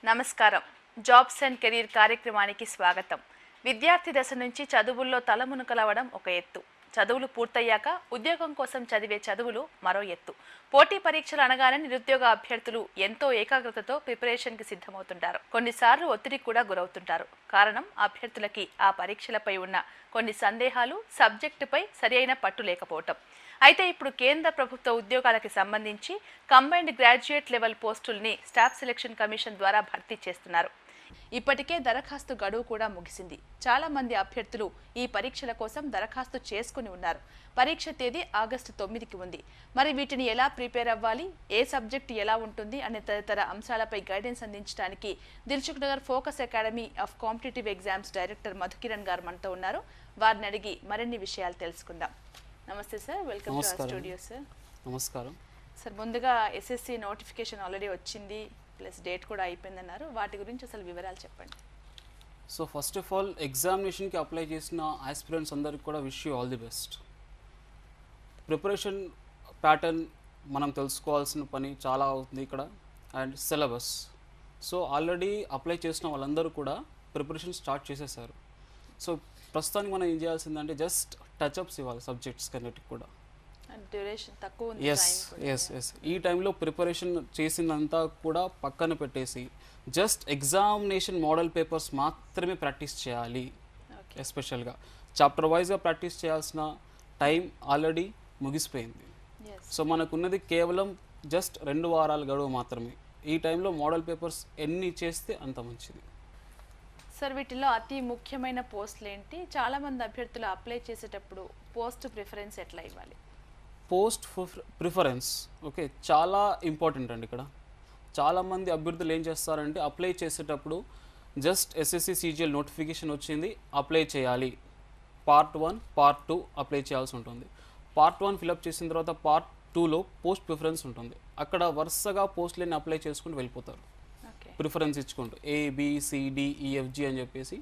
నమస్కారం. Jobs and career కార్యక్రమానికి స్వాగతం. విద్యార్థి దశ నుంచి చదువుల్లో తలమునకలవడం ఒక ఎత్తు. చదువులు పూర్తయ్యాక ఉద్యోగం కోసం చదివే చదువులు మరో ఎత్తు. పోటీ పరీక్షలు అనగానే నిరుద్యోగ అభ్యర్థులు ఎంతో ఏకాగ్రతతో ప్రిపరేషన్కి సిద్ధమవుతుంటారు. కొన్నిసార్లు ఒత్తిడికి కూడా గురవుతుంటారు. కారణం అభ్యర్థులకి ఆ పరీక్షలపై ఉన్న కొన్ని సందేహాలు, సబ్జెక్టుపై సరైన పట్టు లేకపోవటం. అయితే ఇప్పుడు కేంద్ర ప్రభుత్వ ఉద్యోగాలకు సంబంధించి కంబైన్డ్ గ్రాడ్యుయేట్ లెవెల్ పోస్టుల్ని స్టాఫ్ సెలక్షన్ కమిషన్ ద్వారా భర్తీ చేస్తున్నారు. ఇప్పటికే దరఖాస్తు గడువు కూడా ముగిసింది. చాలా మంది అభ్యర్థులు ఈ పరీక్షల కోసం దరఖాస్తు చేసుకుని ఉన్నారు. పరీక్ష తేదీ ఆగస్టు 9కి ఉంది. మరి వీటిని ఎలా ప్రిపేర్ అవ్వాలి, ఏ సబ్జెక్టు ఎలా ఉంటుంది అనే తదితర అంశాలపై గైడెన్స్ అందించడానికి Dilsukhnagar focus academy of competitive exams director Madhukiran garu మనతో ఉన్నారు. వారిని అడిగి మరిన్ని విషయాలు తెలుసుకుందాం. నమస్తే sir, welcome to our studio sir. నమస్కారం సార్, ముందుగా ఎస్ఎస్సి నోటిఫికేషన్ ఆల్రెడీ వచ్చింది, ప్లస్ డేట్ కూడా అయిపోయిందన్నారు. వాటి గురించి అసలు వివరాలు చెప్పండి. సో ఫస్ట్ ఆఫ్ ఆల్ ఎగ్జామినేషన్కి అప్లై చేసిన ఆస్పిరెంట్స్ అందరికి కూడా wish you all the best. Preparation pattern మనం తెలుసుకోవాల్సిన పని చాలా అవుతుంది ఇక్కడ. And syllabus, so already apply చేసిన వాళ్ళందరూ కూడా ప్రిపరేషన్ స్టార్ట్ చేసేసారు. సో ప్రస్తుతానికి మనం ఏం చేయాల్సిందంటే జస్ట్ టచ్అప్స్ ఇవ్వాలి సబ్జెక్ట్స్ కన్నిటికి కూడా. డ్యూరేషన్ తక్కువ ఉంది. ఎస్ ఈ టైంలో ప్రిపరేషన్ చేసిందంతా కూడా పక్కన పెట్టేసి జస్ట్ ఎగ్జామినేషన్ మోడల్ పేపర్స్ మాత్రమే ప్రాక్టీస్ చేయాలి. ఎస్పెషల్గా చాప్టర్ వైజ్గా ప్రాక్టీస్ చేయాల్సిన టైం ఆల్రెడీ ముగిసిపోయింది. సో మనకున్నది కేవలం జస్ట్ 2 వారాల గడువు మాత్రమే. ఈ టైంలో మోడల్ పేపర్స్ ఎన్ని చేస్తే అంత మంచిది. సార్, వీటిలో అతి ముఖ్యమైన పోస్టులు ఏంటి? చాలామంది అభ్యర్థులు అప్లై చేసేటప్పుడు పోస్ట్ ప్రిఫరెన్స్ ఎట్లా ఇవ్వాలి? పోస్ట్ ప్రిఫరెన్స్ ఓకే, చాలా ఇంపార్టెంట్ అండి. ఇక్కడ చాలామంది అభ్యర్థులు ఏం చేస్తారంటే అప్లై చేసేటప్పుడు జస్ట్ ఎస్ఎస్సి సిజిఎల్ నోటిఫికేషన్ వచ్చింది, అప్లై చేయాలి, పార్ట్ 1 పార్ట్ 2 అప్లై చేయాల్సి ఉంటుంది. పార్ట్ 1 ఫిలప్ చేసిన తర్వాత పార్ట్ 2లో పోస్ట్ ప్రిఫరెన్స్ ఉంటుంది. అక్కడ వరుసగా పోస్టులని అప్లై చేసుకుంటూ వెళ్ళిపోతారు, ప్రిఫరెన్స్ ఇచ్చుకుంటూ ABCDEFG అని చెప్పేసి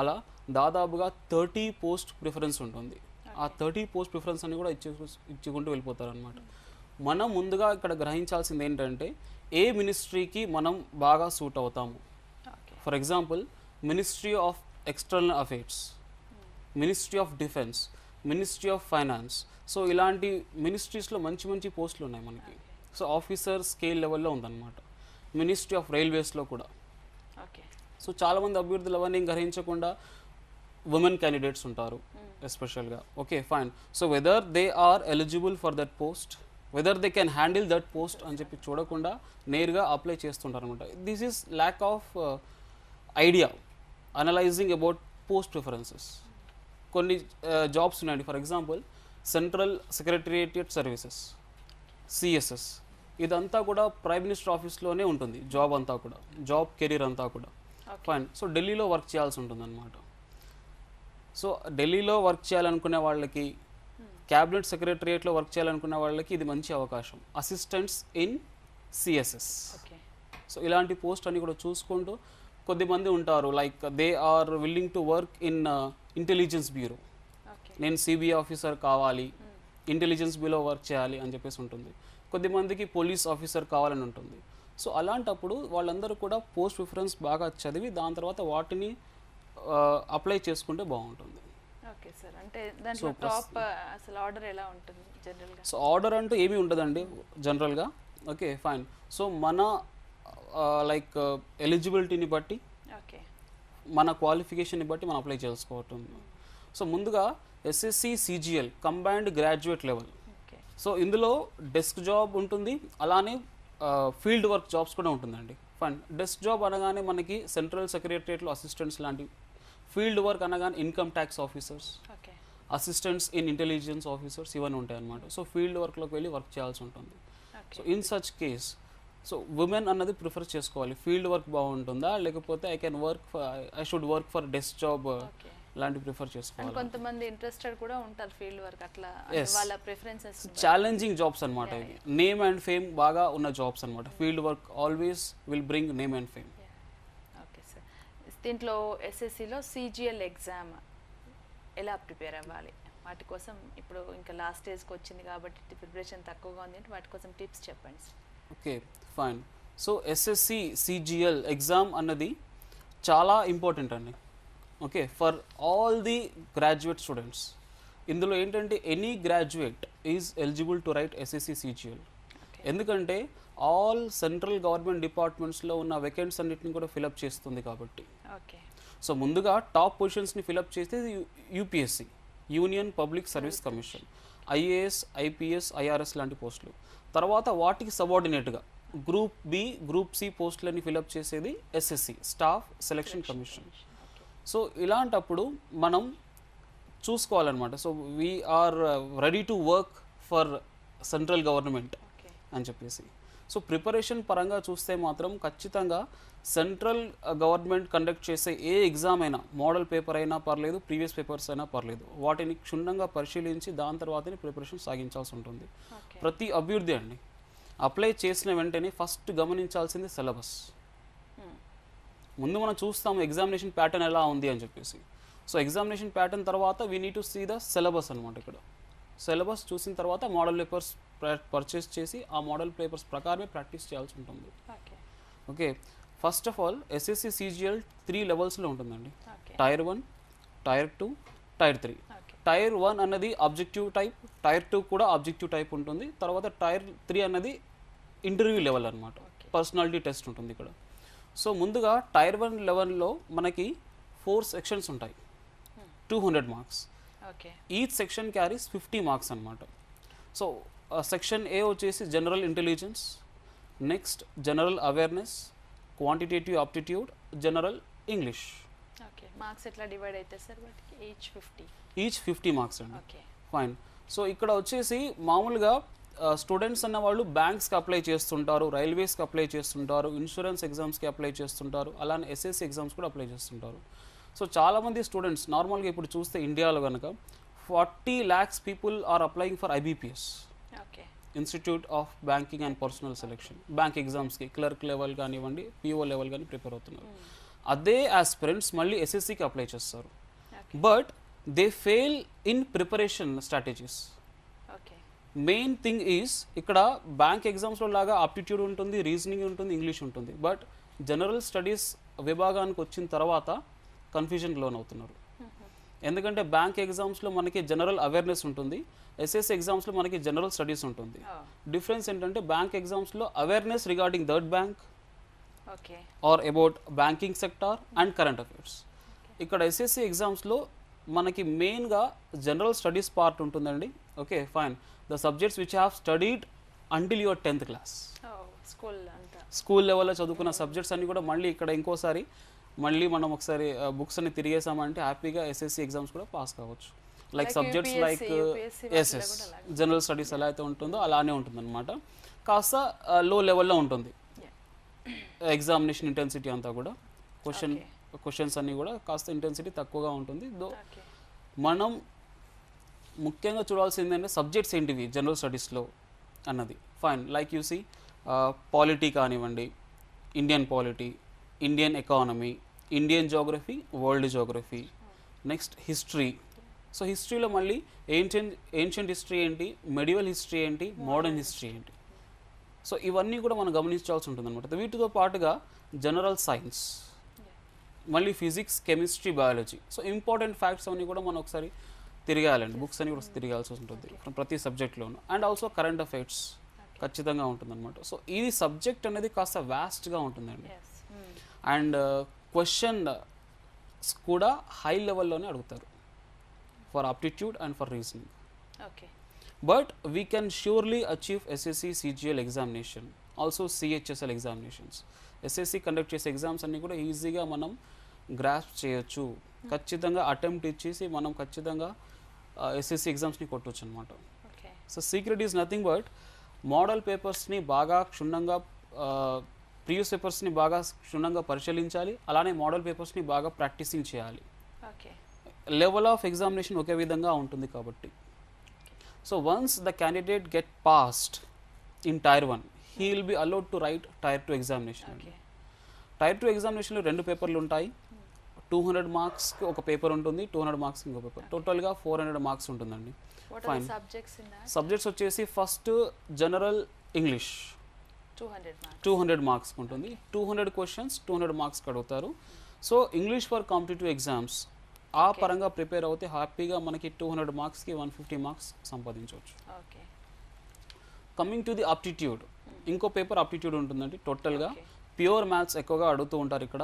అలా దాదాపుగా 30 పోస్ట్ ప్రిఫరెన్స్ ఉంటుంది. ఆ 30 పోస్ట్ ప్రిఫరెన్స్ అని కూడా ఇచ్చుకుంటూ వెళ్ళిపోతారు అనమాట. మనం ముందుగా ఇక్కడ గ్రహించాల్సింది ఏంటంటే ఏ మినిస్ట్రీకి మనం బాగా సూట్ అవుతాము. For example ministry of external affairs, ministry of defence, ministry of finance. So ఇలాంటి మినిస్ట్రీస్లో మంచి మంచి పోస్టులు ఉన్నాయి మనకి. సో ఆఫీసర్ స్కేల్ లెవెల్లో ఉందన్నమాట. మినిస్ట్రీ ఆఫ్ రైల్వేస్లో కూడా. సో చాలామంది అభ్యర్థులు అవన్నీ గ్రహించకుండా ఉమెన్ క్యాండిడేట్స్ ఉంటారు ఎస్పెషల్గా. Okay fine. So whether they are eligible for that post, whether they can handle that post అని చెప్పి చూడకుండా నేరుగా అప్లై చేస్తుంటారు అనమాట. This is lack of idea analysing about post preferences. కొన్ని జాబ్స్ ఉన్నాయండి. For example central secretariat services, CSS, ఇదంతా కూడా ప్రైమ్ మినిస్టర్ ఆఫీస్లోనే ఉంటుంది. జాబ్ అంతా కూడా, జాబ్ కెరీర్ అంతా కూడా ఫైన్. సో ఢిల్లీలో వర్క్ చేయాల్సి ఉంటుంది అనమాట. సో ఢిల్లీలో వర్క్ చేయాలనుకునే వాళ్ళకి, క్యాబినెట్ సెక్రటరియట్లో వర్క్ చేయాలనుకునే వాళ్ళకి ఇది మంచి అవకాశం. Assistants in CSS. సో ఇలాంటి పోస్ట్ అని కూడా చూసుకుంటూ కొద్దిమంది ఉంటారు like they are willing to work in intelligence bureau. నేను CBI ఆఫీసర్ కావాలి, ఇంటెలిజెన్స్ బ్యూరో వర్క్ చేయాలి అని చెప్పేసి ఉంటుంది. కొద్దిమందికి పోలీస్ ఆఫీసర్ కావాలని ఉంటుంది. సో అలాంటప్పుడు వాళ్ళందరూ కూడా పోస్ట్ ప్రిఫరెన్స్ బాగా చదివి దాని తర్వాత వాటిని అప్లై చేసుకుంటే బాగుంటుంది. ఓకే సార్, అంటే దాంట్లో టాప్ అసలు ఆర్డర్ ఎలా ఉంటుంది జనరల్గా? సో ఆర్డర్ అంటూ ఏమీ ఉండదండి జనరల్గా. Okay fine. సో మన లైక్ ఎలిజిబిలిటీని బట్టి, మన క్వాలిఫికేషన్ని బట్టి మనం అప్లై చేసుకోవటం. సో ముందుగా SSC CGL combined graduate level. So ఇందులో డెస్క్ జాబ్ ఉంటుంది, అలానే ఫీల్డ్ వర్క్ జాబ్స్ కూడా ఉంటుందండి. ఫైన్. డెస్క్ జాబ్ అనగానే మనకి సెంట్రల్ సెక్రటరియట్లో అసిస్టెంట్స్ లాంటి, ఫీల్డ్ వర్క్ అనగానే income tax officers, assistants in intelligence officers ఇవన్నీ ఉంటాయి అన్నమాట. సో ఫీల్డ్ వర్క్లోకి వెళ్ళి వర్క్ చేయాల్సి ఉంటుంది. So in such case so women అన్నది ప్రిఫర్ చేసుకోవాలి. ఫీల్డ్ వర్క్ బాగుంటుందా, లేకపోతే I should work for desk job లాంటి ప్రిఫర్ చేసుకోవాలి. కొంతమంది ఇంట్రెస్టెడ్ కూడా ఉంటారు ఫీల్డ్ వర్క్, అట్లా వాళ్ళ ప్రిఫరెన్సెస్. ఛాలెంజింగ్ జాబ్స్ అన్నమాట ఇవి. నేమ్ అండ్ ఫేమ్ బాగా ఉన్న జాబ్స్ అన్నమాట. Field work always will bring name and fame. Okay sir, దీంట్లో SSCలో CGL ఎగ్జామ్ ఎలా ప్రిపేర్ అవ్వాలి? వాటి కోసం ఇప్పుడు ఇంకా లాస్ట్ స్టేజ్కి వచ్చింది కాబట్టి ప్రిపరేషన్ తక్కువగా ఉంది, వాటి కోసం టిప్స్ చెప్పండి. Okay fine. So SSC CGL exam అన్నది చాలా ఇంపార్టెంట్ అండి. Okay, for all the graduate students. ఇందులో ఏంటంటే any graduate is eligible to write SSC CGL. ఎందుకంటే ఆల్ సెంట్రల్ గవర్నమెంట్ డిపార్ట్మెంట్స్లో ఉన్న వేకెంట్స్ అన్నిటిని కూడా ఫిలప్ చేస్తుంది కాబట్టి. సో ముందుగా టాప్ పొజిషన్స్ని ఫిలప్ చేసేది UPSC, union public service commission, IAS, IPS, IRS లాంటి పోస్టులు. తర్వాత వాటికి సబార్డినేట్గా గ్రూప్ బి, గ్రూప్ సి పోస్టులని ఫిలప్ చేసేది SSC, staff selection commission. So ఇలాంటప్పుడు మనం చూసుకోవాలన్నమాట. So we're ready to work for central government అని చెప్పేసి. సో ప్రిపరేషన్ పరంగా చూస్తే మాత్రం ఖచ్చితంగా సెంట్రల్ గవర్నమెంట్ కండక్ట్ చేసే ఏ ఎగ్జామ్ అయినా, మోడల్ పేపర్ అయినా పర్లేదు, ప్రీవియస్ పేపర్స్ అయినా పర్లేదు, వాటిని క్షుణ్ణంగా పరిశీలించి దాని తర్వాతనే ప్రిపరేషన్ సాగించాల్సి ఉంటుంది. ప్రతి అభ్యర్థి అండి అప్లై చేసిన వెంటనే ఫస్ట్ గమనించాల్సింది సిలబస్. ముందు మనం చూస్తాము ఎగ్జామినేషన్ ప్యాటర్న్ ఎలా ఉంది అని చెప్పేసి. సో ఎగ్జామినేషన్ ప్యాటర్న్ తర్వాత we need to see the syllabus అనమాట. ఇక్కడ సిలబస్ చూసిన తర్వాత మోడల్ పేపర్స్ పర్చేస్ చేసి ఆ మోడల్ పేపర్స్ ప్రకారమే ప్రాక్టీస్ చేయాల్సి ఉంటుంది. Okay, first of all SSC CGL 3 లెవెల్స్లో ఉంటుందండి. Tyre 1, tyre 2, tyre 3. టైర్ 1 అన్నది ఆబ్జెక్టివ్ టైప్, టైర్ 2 కూడా ఆబ్జెక్టివ్ టైప్ ఉంటుంది. తర్వాత టైర్ 3 అన్నది ఇంటర్వ్యూ లెవెల్ అనమాట, పర్సనాలిటీ టెస్ట్ ఉంటుంది ఇక్కడ. సో ముందుగా టైర్ 1 లెవెల్లో మనకి 4 సెక్షన్స్ ఉంటాయి, 200 marks. Each section carries 50 marks అనమాట. సో సెక్షన్ ఏ వచ్చేసి general intelligence, next general awareness, quantitative aptitude, general English. Marks ఎట్లా డివైడ్ అయితే సార్ వాటికి? ఈచ్ 50 మార్క్స్ అండి. ఫైన్. సో ఇక్కడ వచ్చేసి మామూలుగా స్టూడెంట్స్ అన్న వాళ్ళు బ్యాంక్స్కి అప్లై చేస్తుంటారు, రైల్వేస్కి అప్లై చేస్తుంటారు, ఇన్సూరెన్స్ ఎగ్జామ్స్కి అప్లై చేస్తుంటారు, అలానే ఎస్ఎస్సి ఎగ్జామ్స్ కూడా అప్లై చేస్తుంటారు. సో చాలామంది స్టూడెంట్స్ నార్మల్గా ఇప్పుడు చూస్తే ఇండియాలో కనుక 40 lakhs people are applying for IBPS, institute of banking and personal selection. Bank ఎగ్జామ్స్కి క్లర్క్ లెవెల్ కానివ్వండి, పిఓ లెవెల్ కానీ ప్రిపేర్ అవుతున్నారు. అదే ఆస్పిరెంట్స్ మళ్ళీ ఎస్ఎస్సికి అప్లై చేస్తారు. But they fail in preparation strategies. Main thing is ఇక్కడ బ్యాంక్ ఎగ్జామ్స్లో లాగా ఆప్టిట్యూడ్ ఉంటుంది, రీజనింగ్ ఉంటుంది, ఇంగ్లీష్ ఉంటుంది. బట్ జనరల్ స్టడీస్ విభాగానికి వచ్చిన తర్వాత కన్ఫ్యూజన్కి లోన్ అవుతున్నారు. ఎందుకంటే బ్యాంక్ ఎగ్జామ్స్లో మనకి జనరల్ అవేర్నెస్ ఉంటుంది, ఎస్ఎస్సి ఎగ్జామ్స్లో మనకి జనరల్ స్టడీస్ ఉంటుంది. డిఫరెన్స్ ఏంటంటే బ్యాంక్ ఎగ్జామ్స్లో awareness regarding that bank or about banking sector and current affairs. ఇక్కడ ఎస్ఎస్సి ఎగ్జామ్స్లో మనకి మెయిన్గా జనరల్ స్టడీస్ పార్ట్ ఉంటుందండి. Okay, fine. The subjects which have studied until your 10th class, school లెవెల్లో చదువుకున్న సబ్జెక్ట్స్ అన్ని కూడా మళ్ళీ ఇక్కడ ఇంకోసారి మళ్ళీ మనం ఒకసారి బుక్స్ అన్ని తిరిగేసామంటే హ్యాపీగా ఎస్ఎస్సి ఎగ్జామ్స్ కూడా పాస్ కావచ్చు. Like subjects like SS general studies ఎలా అయితే ఉంటుందో అలానే ఉంటుందన్నమాట. కాస్త లో లెవెల్లో ఉంటుంది ఎగ్జామినేషన్ ఇంటెన్సిటీ అంతా కూడా. క్వశ్చన్స్ అన్నీ కూడా కాస్త ఇంటెన్సిటీ తక్కువగా ఉంటుంది. మనం ముఖ్యంగా చూడాల్సింది ఏంటంటే సబ్జెక్ట్స్ ఏంటివి జనరల్ స్టడీస్లో అన్నది. ఫైన్. లైక్ యూసీ పాలిటీ కానివ్వండి, Indian polity, Indian economy, Indian geography, world geography, next history. So హిస్టరీలో మళ్ళీ ఏన్షియంట్ హిస్టరీ ఏంటి, మెడివల్ హిస్టరీ ఏంటి, మోడర్న్ హిస్టరీ ఏంటి. సో ఇవన్నీ కూడా మనం గమనించాల్సి ఉంటుంది అనమాట. వీటితో పాటుగా జనరల్ సైన్స్, మళ్ళీ physics, chemistry, biology. So important facts అవన్నీ కూడా మనం ఒకసారి తిరగాలండి, బుక్స్ అన్ని కూడా తిరగాల్సి ఉంటుంది ప్రతి సబ్జెక్ట్లోనూ. అండ్ ఆల్సో కరెంట్ అఫైర్స్ ఖచ్చితంగా ఉంటుందన్నమాట. సో ఈ సబ్జెక్ట్ అనేది కాస్త వ్యాస్ట్గా ఉంటుందండి. అండ్ క్వశ్చన్ కూడా హై లెవెల్లోనే అడుగుతారు for aptitude and for reasoning. But we can surely achieve SSC CGL examination, also CHSL examinations. SSC conduct చేసే ఎగ్జామ్స్ అన్నీ కూడా ఈజీగా మనం గ్రాస్ప్ చేయొచ్చు. ఖచ్చితంగా అటెంప్ట్ ఇచ్చేసి మనం ఖచ్చితంగా ఎస్ఎస్సి ఎగ్జామ్స్ని కొట్టవచ్చు అనమాట. So secret is nothing but model పేపర్స్ని బాగా క్షుణ్ణంగా, ప్రీవియస్ పేపర్స్ని బాగా క్షుణ్ణంగా పరిశీలించాలి. అలానే మోడల్ పేపర్స్ని బాగా ప్రాక్టీసింగ్ చేయాలి. లెవెల్ ఆఫ్ ఎగ్జామినేషన్ ఒకే విధంగా ఉంటుంది కాబట్టి. So once the candidate get passed in tier 1, he will be allowed to write tier 2 examination. Tier 2 ఎగ్జామినేషన్లో 2 పేపర్లు ఉంటాయి. 200 మార్క్స్కి ఒక పేపర్ ఉంటుంది, 200 మార్క్స్కి ఇంకో పేపర్. టోటల్గా 400 మార్క్స్ ఉంటుందండి. ఫైన్. సబ్జెక్ట్స్ వచ్చేసి ఫస్ట్ జనరల్ ఇంగ్లీష్ 200 మార్క్స్ ఉంటుంది. 200 క్వశ్చన్స్ 200 మార్క్స్కి అడుగుతారు. So English for competitive exams ఆ పరంగా ప్రిపేర్ అవుతే హ్యాపీగా మనకి 200 మార్క్స్కి 150 మార్క్స్ సంపాదించవచ్చు. కమింగ్ టు ది అప్టిట్యూడ్, ఇంకో పేపర్ అప్టిట్యూడ్ ఉంటుందండి. టోటల్గా ప్యూర్ మ్యాథ్స్ ఎక్కువగా అడుగుతూ ఉంటారు ఇక్కడ.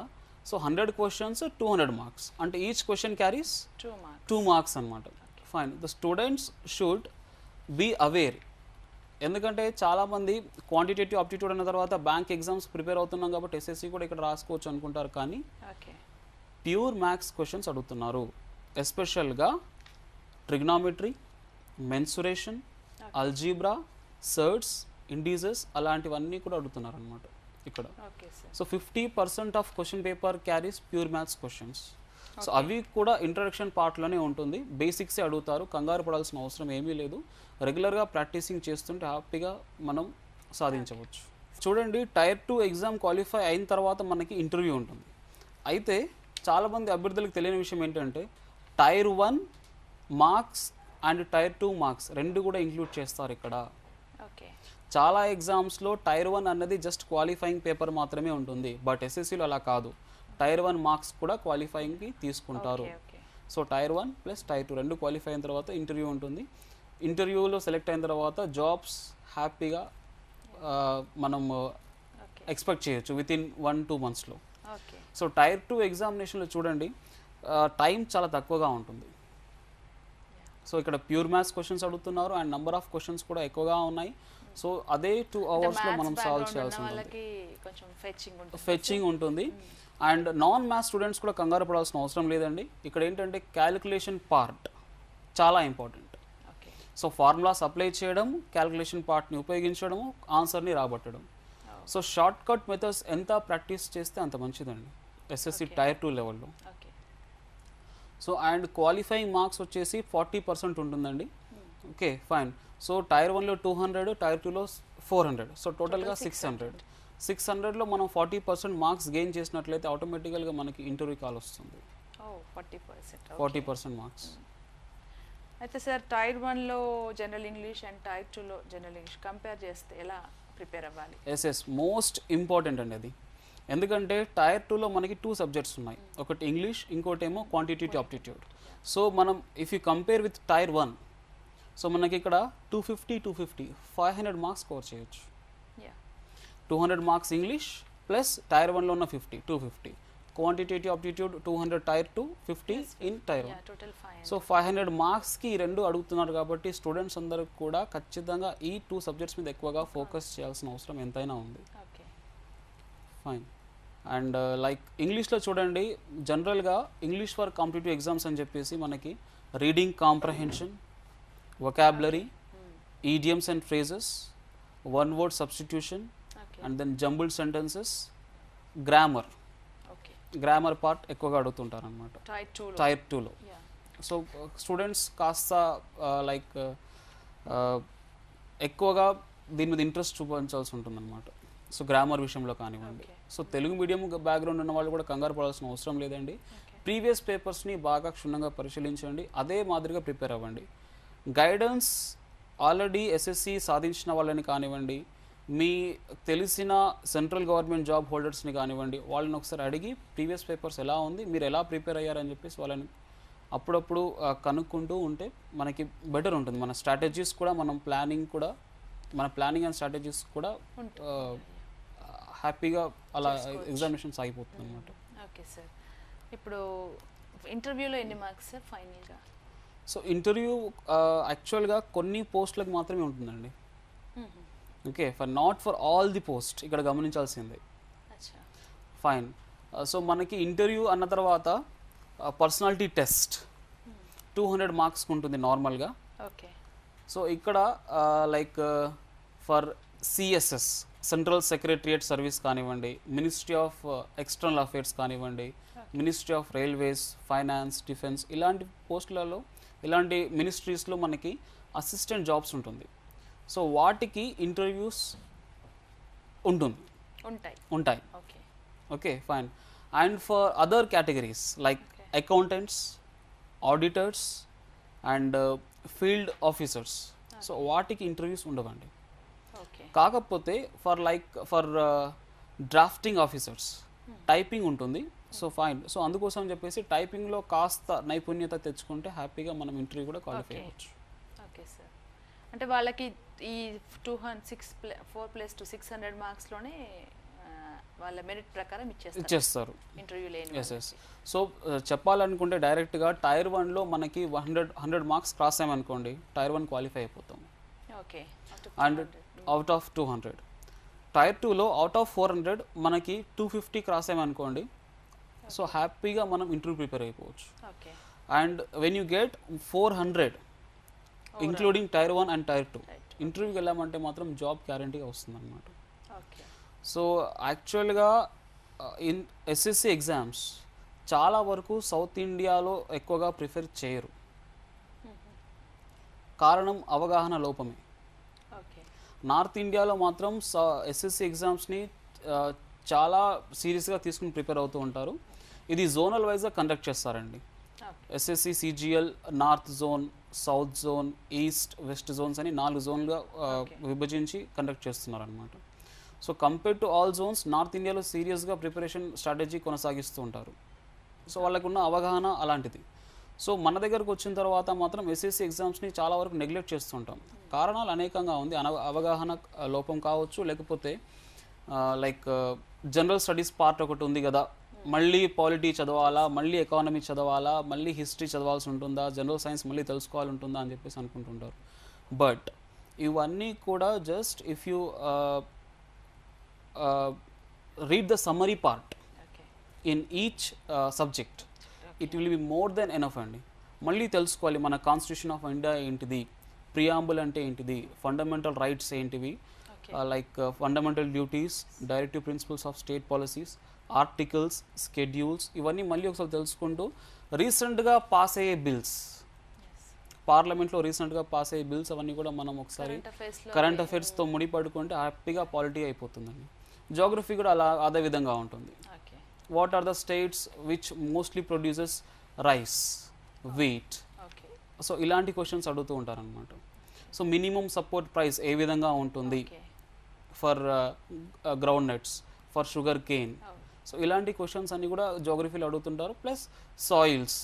సో 100 క్వశ్చన్స్ 200 మార్క్స్ అంటే ఈచ్ క్వశ్చన్ క్యారీస్ 2 మార్క్స్ అనమాట. Fine, the students should be aware. ఎందుకంటే చాలామంది క్వాంటిటేటివ్ అప్టిట్యూడ్ అన్న తర్వాత బ్యాంక్ ఎగ్జామ్స్ ప్రిపేర్ అవుతున్నాం కాబట్టి ఎస్ఎస్సి కూడా ఇక్కడ రాసుకోవచ్చు అనుకుంటారు, కానీ ప్యూర్ మ్యాథ్స్ క్వశ్చన్స్ అడుగుతున్నారు. ఎస్పెషల్గా ట్రిగ్నామెట్రీ, మెన్సురేషన్, అల్జీబ్రా, సర్ట్స్, ఇండిజెస్ అలాంటివన్నీ కూడా అడుగుతున్నారు అనమాట ఇక్కడ. So 50% of question paper carries pure maths questions. So అవి కూడా ఇంట్రడక్షన్ పార్ట్లోనే ఉంటుంది, బేసిక్సే అడుగుతారు, కంగారు పడాల్సిన అవసరం ఏమీ లేదు. రెగ్యులర్గా ప్రాక్టీసింగ్ చేస్తుంటే హ్యాపీగా మనం సాధించవచ్చు. చూడండి, టైర్ 2 ఎగ్జామ్ క్వాలిఫై అయిన తర్వాత మనకి ఇంటర్వ్యూ ఉంటుంది. అయితే చాలామంది అభ్యర్థులకు తెలియని విషయం ఏంటంటే tier 1 marks and tier 2 marks రెండు కూడా ఇంక్లూడ్ చేస్తారు ఇక్కడ. చాలా ఎగ్జామ్స్లో టైర్ 1 అన్నది జస్ట్ క్వాలిఫైయింగ్ పేపర్ మాత్రమే ఉంటుంది, బట్ ఎస్ఎస్సిలో అలా కాదు. టైర్ 1 మార్క్స్ కూడా క్వాలిఫైయింగ్కి తీసుకుంటారు. సో టైర్ 1 ప్లస్ టైర్ 2 రెండు క్వాలిఫై అయిన తర్వాత ఇంటర్వ్యూ ఉంటుంది. ఇంటర్వ్యూలో సెలెక్ట్ అయిన తర్వాత జాబ్స్ హ్యాపీగా మనం ఎక్స్పెక్ట్ చేయొచ్చు విత్ ఇన్ 1-2 మంత్స్లో. సో టైర్ 2 ఎగ్జామినేషన్లో చూడండి టైం చాలా తక్కువగా ఉంటుంది. సో ఇక్కడ ప్యూర్ మ్యాథ్స్ క్వశ్చన్స్ అడుగుతున్నారు అండ్ నెంబర్ ఆఫ్ క్వశ్చన్స్ కూడా ఎక్కువగా ఉన్నాయి. సో అదే 2 అవర్స్లో మనం సాల్వ్ చేయాల్సి ఉంటుంది, ఫెచ్చింగ్ ఉంటుంది. అండ్ నాన్ మ్యాథ్స్ స్టూడెంట్స్ కూడా కంగారు పడాల్సిన అవసరం లేదండి. ఇక్కడ ఏంటంటే క్యాలిక్యులేషన్ పార్ట్ చాలా ఇంపార్టెంట్. సో ఫార్ములాస్ అప్లై చేయడం, క్యాలిక్యులేషన్ పార్ట్ని ఉపయోగించడము, ఆన్సర్ని రాబట్టడం. సో షార్ట్ కట్ మెథడ్స్ ఎంత ప్రాక్టీస్ చేస్తే అంత మంచిదండి ఎస్ఎస్సి టైర్ 2 లెవెల్లో. సో అండ్ క్వాలిఫైయింగ్ మార్క్స్ వచ్చేసి 40% ఉంటుందండి. Okay fine. సో టైర్ 1లో 200, టైర్ 2లో 400, సో టోటల్గా 600. 600లో మనం 40% మార్క్స్ గెయిన్ చేసినట్లయితే ఆటోమేటికల్గా మనకి ఇంటర్వ్యూ కాల్ వస్తుంది. 40% మార్క్స్. అయితే సార్ టైర్ 1లో జనరల్ ఇంగ్లీష్ అండ్ టైర్ 2లో జనరల్ ఇంగ్లీష్ కంపేర్ చేస్తే ఎలా ప్రిపేర్ అవ్వాలి? ఎస్ మోస్ట్ ఇంపార్టెంట్ అండి అది. ఎందుకంటే టైర్ 2లో మనకి 2 సబ్జెక్ట్స్ ఉన్నాయి, ఒకటి ఇంగ్లీష్, ఇంకోటి ఏమో క్వాంటిటేటివ్ అప్టిట్యూడ్. సో మనం if you compare with tier 1, so మనకి ఇక్కడ 250 500 మార్క్స్ స్కోర్ చేయొచ్చు. 200 మార్క్స్ ఇంగ్లీష్ ప్లస్ టైర్ 1లో ఉన్న 250, quantitative aptitude 200 tier 2, 50 in tier 1. So 500 మార్క్స్కి ఈ రెండు అడుగుతున్నారు కాబట్టి స్టూడెంట్స్ అందరూ కూడా ఖచ్చితంగా ఈ 2 సబ్జెక్ట్స్ మీద ఎక్కువగా ఫోకస్ చేయాల్సిన అవసరం ఎంతైనా ఉంది. ఫైన్. అండ్ లైక్ ఇంగ్లీష్లో చూడండి, జనరల్గా ఇంగ్లీష్ ఫర్ కాంపిటేటివ్ ఎగ్జామ్స్ అని చెప్పేసి మనకి reading comprehension, vocabulary, idioms and phrases, one word substitution, and then jumbled sentences, grammar part ఎక్కువగా అడుగుతుంటారు అనమాట టైర్ 2లో. సో స్టూడెంట్స్ కాస్త లైక్ ఎక్కువగా దీని మీద ఇంట్రెస్ట్ చూపించాల్సి ఉంటుంది అనమాట. సో గ్రామర్ విషయంలో కానివ్వండి. సో తెలుగు మీడియం బ్యాక్గ్రౌండ్ ఉన్న వాళ్ళు కూడా కంగారు పడాల్సిన అవసరం లేదండి. ప్రీవియస్ పేపర్స్ని బాగా క్షుణ్ణంగా పరిశీలించండి, అదే మాదిరిగా ప్రిపేర్ అవ్వండి. గైడెన్స్ ఆల్రెడీ ఎస్ఎస్సి సాధించిన వాళ్ళని కానివ్వండి, మీ తెలిసిన సెంట్రల్ గవర్నమెంట్ జాబ్ హోల్డర్స్ని కానివ్వండి, వాళ్ళని ఒకసారి అడిగి ప్రీవియస్ పేపర్స్ ఎలా ఉంది, మీరు ఎలా ప్రిపేర్ అయ్యారని చెప్పేసి వాళ్ళని అప్పుడప్పుడు కనుక్కుంటూ ఉంటే మనకి బెటర్ ఉంటుంది. మన స్ట్రాటజీస్ కూడా మన ప్లానింగ్ అండ్ స్ట్రాటజీస్ కూడా హ్యాపీగా అలా ఎగ్జామినేషన్ సాగిపోతుంది అనమాట. ఓకే సార్, ఇప్పుడు ఇంటర్వ్యూలో ఎన్ని మార్క్స్ సార్ ఫైనల్గా? సో ఇంటర్వ్యూ యాక్చువల్గా కొన్ని పోస్టులకు మాత్రమే ఉంటుందండి. Okay, not for all the post, ఇక్కడ గమనించాల్సిందే. ఫైన్. సో మనకి ఇంటర్వ్యూ అన్న తర్వాత పర్సనాలిటీ టెస్ట్ 200 మార్క్స్కి ఉంటుంది నార్మల్గా. ఓకే. సో ఇక్కడ like for CSS, central secretariat service కానివ్వండి, మినిస్ట్రీ ఆఫ్ ఎక్స్టర్నల్ అఫేర్స్ కానివ్వండి, ministry of railways, finance, defence, ఇలాంటి పోస్టులలో, ఇలాంటి మినిస్ట్రీస్లో మనకి అసిస్టెంట్ జాబ్స్ ఉంటుంది. సో వాటికి ఇంటర్వ్యూస్ ఉంటాయి. Okay fine. And for other categories like accountants, auditors and field officers, so వాటికి interviews ఉండవండి. ఓకే కాకపోతే ఫర్ డ్రాఫ్టింగ్ ఆఫీసర్స్ టైపింగ్ ఉంటుంది. So fine. సో అందుకోసం చెప్పేసి టైపింగ్లో కాస్త నైపుణ్యత తెచ్చుకుంటే హ్యాపీగా మనం ఇంటర్వ్యూ కూడా క్వాలిఫై Okay. అవ్వచ్చు. Okay sir. అంటే వాళ్ళకి ఈ 4+2 600 మార్క్స్లోనే వాళ్ళ మెరిట్ ప్రకారం ఇచ్చేస్తారు. ఇంటర్వ్యూ లేని ఎస్ ఎస్. సో చెప్పాలనుకుంటే డైరెక్ట్గా టైర్ 1లో మనకి 100 మార్క్స్ క్రాస్ అయ్యామనుకోండి, టైర్ 1 క్వాలిఫై అయిపోతాం. Okay. And out of 200. Tier 2లో అవుట్ ఆఫ్ 400 మనకి 250 క్రాస్ అయ్యామనుకోండి, సో హ్యాపీగా మనం ఇంటర్వ్యూ ప్రిపేర్ అయిపోవచ్చు. Okay. And when you get 400 including tier 1 and tier 2, ఇంటర్వ్యూకి వెళ్ళామంటే మాత్రం జాబ్ గ్యారంటీగా వస్తుంది అనమాట. ఓకే. సో యాక్చువల్గా ఇన్ ఎస్ఎస్సి ఎగ్జామ్స్ చాలా వరకు సౌత్ ఇండియాలో ఎక్కువగా ప్రిఫర్ చేయరు. కారణం అవగాహన లోపమే. ఓకే. నార్త్ ఇండియాలో మాత్రం ఎస్ఎస్సి ఎగ్జామ్స్ని చాలా సీరియస్గా తీసుకుని ప్రిపేర్ అవుతూ ఉంటారు. ఇది జోనల్ వైజ్గా కండక్ట్ చేస్తారండి. SSC CGL north zone, south zone, east, west zones అని 4 జోన్లుగా విభజించి కండక్ట్ చేస్తున్నారు అనమాట. So compare to all zones north ఇండియాలో సీరియస్గా ప్రిపరేషన్ స్ట్రాటజీ కొనసాగిస్తూ ఉంటారు. సో వాళ్ళకున్న అవగాహన అలాంటిది. సో మన దగ్గరకు వచ్చిన తర్వాత మాత్రం ఎస్ఎస్సి ఎగ్జామ్స్ని చాలా వరకు నెగ్లెక్ట్ చేస్తుంటాం. కారణాలు అనేకంగా ఉంది. అవగాహన లోపం కావచ్చు, లేకపోతే లైక్ జనరల్ స్టడీస్ పార్ట్ ఒకటి ఉంది కదా, మళ్ళీ పాలిటీ చదవాలా, మళ్ళీ ఎకానమీ చదవాలా, మళ్ళీ హిస్టరీ చదవాల్సి ఉంటుందా, జనరల్ సైన్స్ మళ్ళీ తెలుసుకోవాలి ఉంటుందా అని చెప్పేసి అనుకుంటుంటారు. బట్ ఇవన్నీ కూడా just if you read the summary part in each subject, it will be more than enough అండి. మళ్ళీ తెలుసుకోవాలి మన కాన్స్టిట్యూషన్ ఆఫ్ ఇండియా ఏంటిది, ప్రియాంబుల్ అంటే ఏంటిది, ఫండమెంటల్ రైట్స్ ఏంటివి, like fundamental duties, directive principles of state policies, articles, schedules, ఇవన్నీ మళ్ళీ ఒకసారి తెలుసుకుంటూ రీసెంట్గా పాస్ అయ్యే బిల్స్, పార్లమెంట్లో రీసెంట్గా పాస్ అయ్యే బిల్స్ అవన్నీ కూడా మనం ఒకసారి కరెంట్ అఫైర్స్తో ముడిపడుకుంటే హ్యాపీగా పాలిటీ అయిపోతుందండి. జోగ్రఫీ కూడా అదే విధంగా ఉంటుంది. What are the states which mostly produces rice, wheat, so ఇలాంటి క్వశ్చన్స్ అడుగుతూ ఉంటారనమాట. సో మినిమం సపోర్ట్ ప్రైస్ ఏ విధంగా ఉంటుంది for groundnuts, for sugarcane. So ఇలాంటి క్వశ్చన్స్ అన్నీ కూడా జోగ్రఫీలో అడుగుతుంటారు. Plus soils,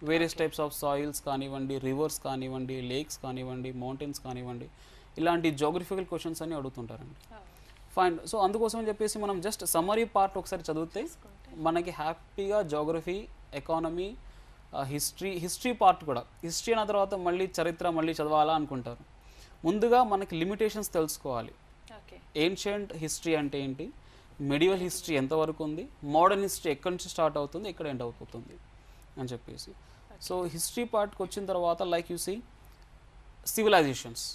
various types of soils కానివ్వండి, రివర్స్ కానివ్వండి, లేక్స్ కానివ్వండి, మౌంటైన్స్ కానివ్వండి, ఇలాంటి జోగ్రఫికల్ క్వశ్చన్స్ అన్నీ అడుగుతుంటారండి. ఫైన్. సో అందుకోసం చెప్పేసి మనం జస్ట్ సమ్మరీ పార్ట్ ఒకసారి చదివితే మనకి హ్యాపీగా జోగ్రఫీ, ఎకానమీ, హిస్టరీ పార్ట్ కూడా, హిస్టరీ అయిన తర్వాత మళ్ళీ చరిత్ర మళ్ళీ చదవాలా అనుకుంటారు. ముందుగా మనకి లిమిటేషన్స్ తెలుసుకోవాలి. ఏన్షియంట్ హిస్టరీ అంటే ఏంటి, మెడివల్ హిస్టరీ ఎంతవరకు ఉంది, మోడర్న్ హిస్టరీ ఎక్కడి నుంచి స్టార్ట్ అవుతుంది, ఎక్కడ ఎండ్ అయిపోతుంది అని చెప్పేసి. సో హిస్టరీ పార్ట్కి వచ్చిన తర్వాత like you see civilizations,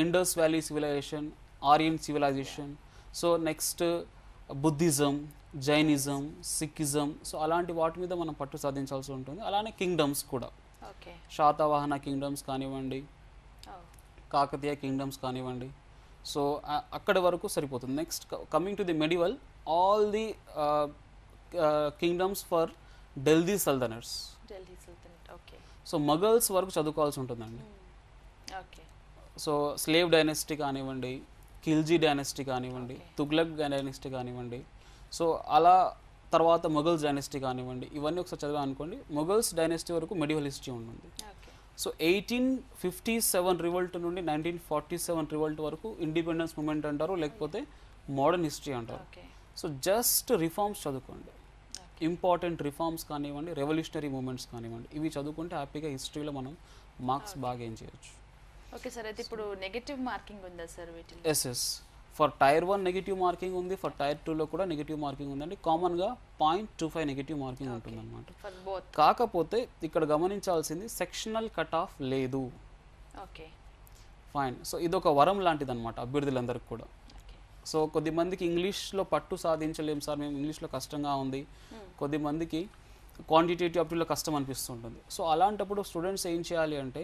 Indus valley civilization, Aryan civilization, so next Buddhism, Jainism, Sikhism, so అలాంటి వాటి మీద మనం పట్టు సాధించాల్సి ఉంటుంది. అలానే కింగ్డమ్స్ కూడా, శాతవాహన కింగ్డమ్స్ కానివ్వండి, కాకతీయ కింగ్డమ్స్ కానివ్వండి, సో అక్కడి వరకు సరిపోతుంది. Next coming to the medieval, all the kingdoms for Delhi sultanates. So Mughals వరకు చదువుకోవాల్సి ఉంటుందండి. సో స్లేవ్ డైనెస్టీ కానివ్వండి, ఖిల్జీ డైనెస్టీ కానివ్వండి, తుగ్లక్ డైనెస్టీ కానివ్వండి, సో అలా తర్వాత మొఘల్స్ డైనెస్టీ కానివ్వండి, ఇవన్నీ ఒకసారి చదివా అనుకోండి. మొఘల్స్ డైనెస్టీ వరకు మెడివల్ హిస్టరీ ఉంటుంది. సో 1857 రివల్ట్ నుండి 1947 రివల్ట్ వరకు ఇండిపెండెన్స్ మూమెంట్ అంటారు, లేకపోతే మోడర్న్ హిస్టరీ అంటారు. సో జస్ట్ రిఫార్మ్స్ చదువుకోండి, ఇంపార్టెంట్ రిఫార్మ్స్ కానివ్వండి, రెవల్యూషనరీ మూమెంట్స్ కానివ్వండి, ఇవి చదువుకుంటే హ్యాపీగా హిస్టరీలో మనం మార్క్స్ బాగా ఏం చేయొచ్చు. Okay sir. అయితే ఇప్పుడు నెగటివ్ మార్కింగ్ ఉందా సార్ వీటిలో? Yes. For tier 1 negative marking ఉంది, ఫర్ టైర్ 2లో కూడా నెగిటివ్ మార్కింగ్ ఉందండి. కామన్గా 0.25 నెగిటివ్ మార్కింగ్ ఉంటుంది అనమాట. కాకపోతే ఇక్కడ గమనించాల్సింది సెక్షనల్ కట్ ఆఫ్ లేదు. ఓకే. ఫైన్. సో ఇదొక వరం లాంటిది అనమాట అభ్యర్థులందరికీ కూడా. సో కొద్దిమందికి ఇంగ్లీష్లో పట్టు సాధించలేము సార్, మేము ఇంగ్లీష్లో కష్టంగా ఉంది, కొద్దిమందికి క్వాంటిటేటివ్ అప్టిలో కష్టం అనిపిస్తుంటుంది. సో అలాంటప్పుడు స్టూడెంట్స్ ఏం చేయాలి అంటే,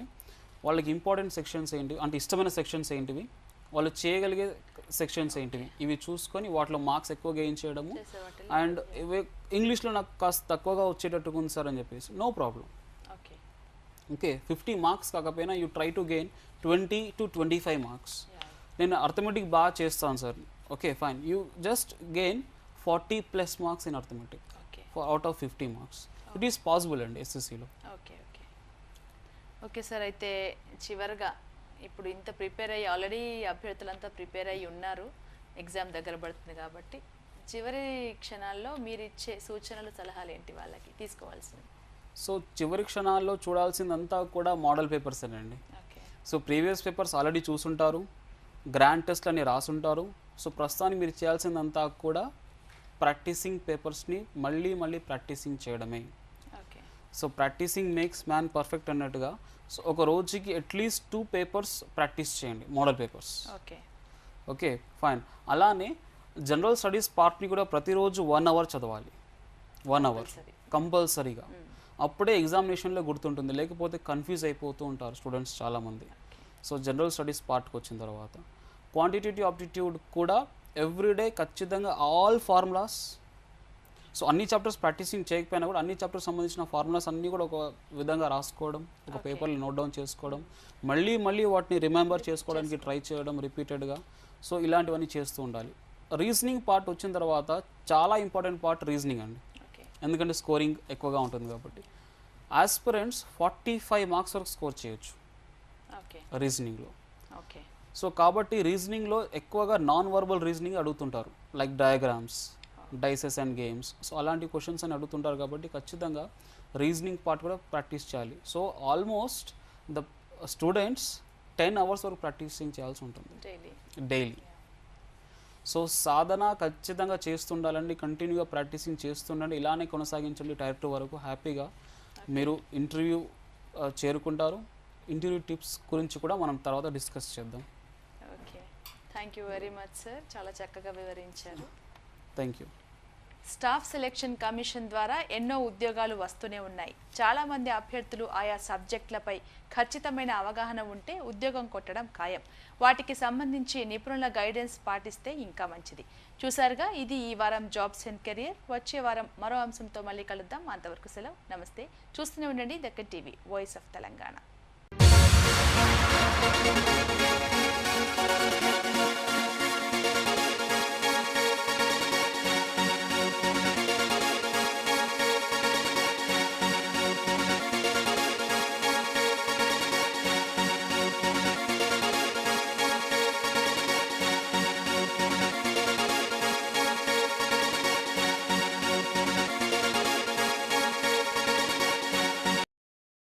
వాళ్ళకి ఇంపార్టెంట్ సెక్షన్స్ ఏంటివి, అంటే ఇష్టమైన సెక్షన్స్ ఏంటివి, వాళ్ళు చేయగలిగే సెక్షన్స్ ఏంటివి, ఇవి చూసుకొని వాటిలో మార్క్స్ ఎక్కువ గెయిన్ చేయడము. అండ్ ఇంగ్లీష్లో నాకు కాస్త తక్కువగా వచ్చేటట్టుగా ఉంది సార్ అని చెప్పేసి, నో ప్రాబ్లం. ఓకే 50 మార్క్స్ కాకపోయినా you try to gain 20 to 25 marks. నేను అర్థమెటిక్ బాగా చేస్తాను sir. Okay fine, you just gain 40+ marks in arithmetic okay out of 50 marks. It is possible అండి ఎస్ఎస్సిలో. Okay okay okay sir. అయితే చివరిగా ఇప్పుడు ఇంత ప్రిపేర్ అయ్యి ఆల్రెడీ అభ్యర్థులంతా ప్రిపేర్ అయ్యి ఉన్నారు, ఎగ్జామ్ దగ్గర పడుతుంది కాబట్టి చివరి క్షణాల్లో మీరు ఇచ్చే సూచనలు సలహాలు ఏంటి వాళ్ళకి తీసుకోవాల్సింది? సో చివరి క్షణాల్లో చూడాల్సిందంతా కూడా మోడల్ పేపర్స్ అండి. Okay so previous papers already చూసుంటారు, గ్రాండ్ టెస్ట్లు అన్ని రాసుంటారు. సో ప్రస్తుతానికి మీరు చేయాల్సిందంతా కూడా ప్రాక్టీసింగ్ పేపర్స్ని మళ్ళీ మళ్ళీ ప్రాక్టీసింగ్ చేయడమే. Okay so practicing makes man perfect అన్నట్టుగా, సో ఒక రోజుకి అట్లీస్ట్ 2 పేపర్స్ ప్రాక్టీస్ చేయండి, model papers. Okay okay fine. అలానే జనరల్ స్టడీస్ పార్ట్ని కూడా ప్రతిరోజు 1 అవర్ చదవాలి, 1 అవర్ కంపల్సరీగా. అప్పుడే ఎగ్జామినేషన్లో గుర్తుంటుంది, లేకపోతే కన్ఫ్యూజ్ అయిపోతూ ఉంటారు స్టూడెంట్స్ చాలామంది. సో జనరల్ స్టడీస్ పార్ట్కి వచ్చిన తర్వాత క్వాంటిటేటివ్ ఆప్టిట్యూడ్ కూడా ఎవ్రీడే ఖచ్చితంగా ఆల్ ఫార్ములాస్. సో అన్ని చాప్టర్స్ ప్రాక్టీసింగ్ చేయకపోయినా కూడా అన్ని చాప్టర్స్ సంబంధించిన ఫార్ములాస్ అన్నీ కూడా ఒక విధంగా రాసుకోవడం, ఒక పేపర్లో నోట్ డౌన్ చేసుకోవడం, మళ్ళీ మళ్ళీ వాటిని రిమెంబర్ చేసుకోవడానికి ట్రై చేయడం రిపీటెడ్గా. సో ఇలాంటివన్నీ చేస్తూ ఉండాలి. రీజనింగ్ పార్ట్ వచ్చిన తర్వాత చాలా ఇంపార్టెంట్ పార్ట్ రీజనింగ్ అండి, ఎందుకంటే స్కోరింగ్ ఎక్కువగా ఉంటుంది కాబట్టి. ఆస్పిరెంట్స్ 45 మార్క్స్ వరకు స్కోర్ చేయొచ్చు రీజనింగ్లో. ఓకే సో కాబట్టి రీజనింగ్లో ఎక్కువగా నాన్ వర్బల్ రీజనింగ్ అడుగుతుంటారు, like diagrams, dices and games. So అలాంటి క్వశ్చన్స్ అని అడుగుతుంటారు కాబట్టి ఖచ్చితంగా రీజనింగ్ పార్ట్ కూడా ప్రాక్టీస్ చేయాలి. So almost the students 10 hours వరకు ప్రాక్టీసింగ్ చేయాల్సి ఉంటుంది డైలీ. సో సాధన ఖచ్చితంగా చేస్తుండాలండి, కంటిన్యూగా ప్రాక్టీసింగ్ చేస్తుండండి, ఇలానే కొనసాగించండి టైర్ 2 వరకు. హ్యాపీగా మీరు ఇంటర్వ్యూ చేరుకుంటారు. ఇంటర్వ్యూ టిప్స్ గురించి కూడా మనం తర్వాత డిస్కస్ చేద్దాం. Okay, thank you very much sir, చాలా చక్కగా వివరించారు. Thank you. Staff selection commission ద్వారా ఎన్నో ఉద్యోగాలు వస్తూనే ఉన్నాయి. చాలామంది అభ్యర్థులు ఆయా సబ్జెక్టులపై ఖచ్చితమైన అవగాహన ఉంటే ఉద్యోగం కొట్టడం ఖాయం. వాటికి సంబంధించి నిపుణుల గైడెన్స్ పాటిస్తే ఇంకా మంచిది. చూసారుగా, ఇది ఈ వారం జాబ్స్ అండ్ కెరియర్. వచ్చే వారం మరో అంశంతో మళ్ళీ కలుద్దాం. అంతవరకు సెలవు, నమస్తే. చూస్తూనే ఉండండి Deccan TV, voice of Telangana.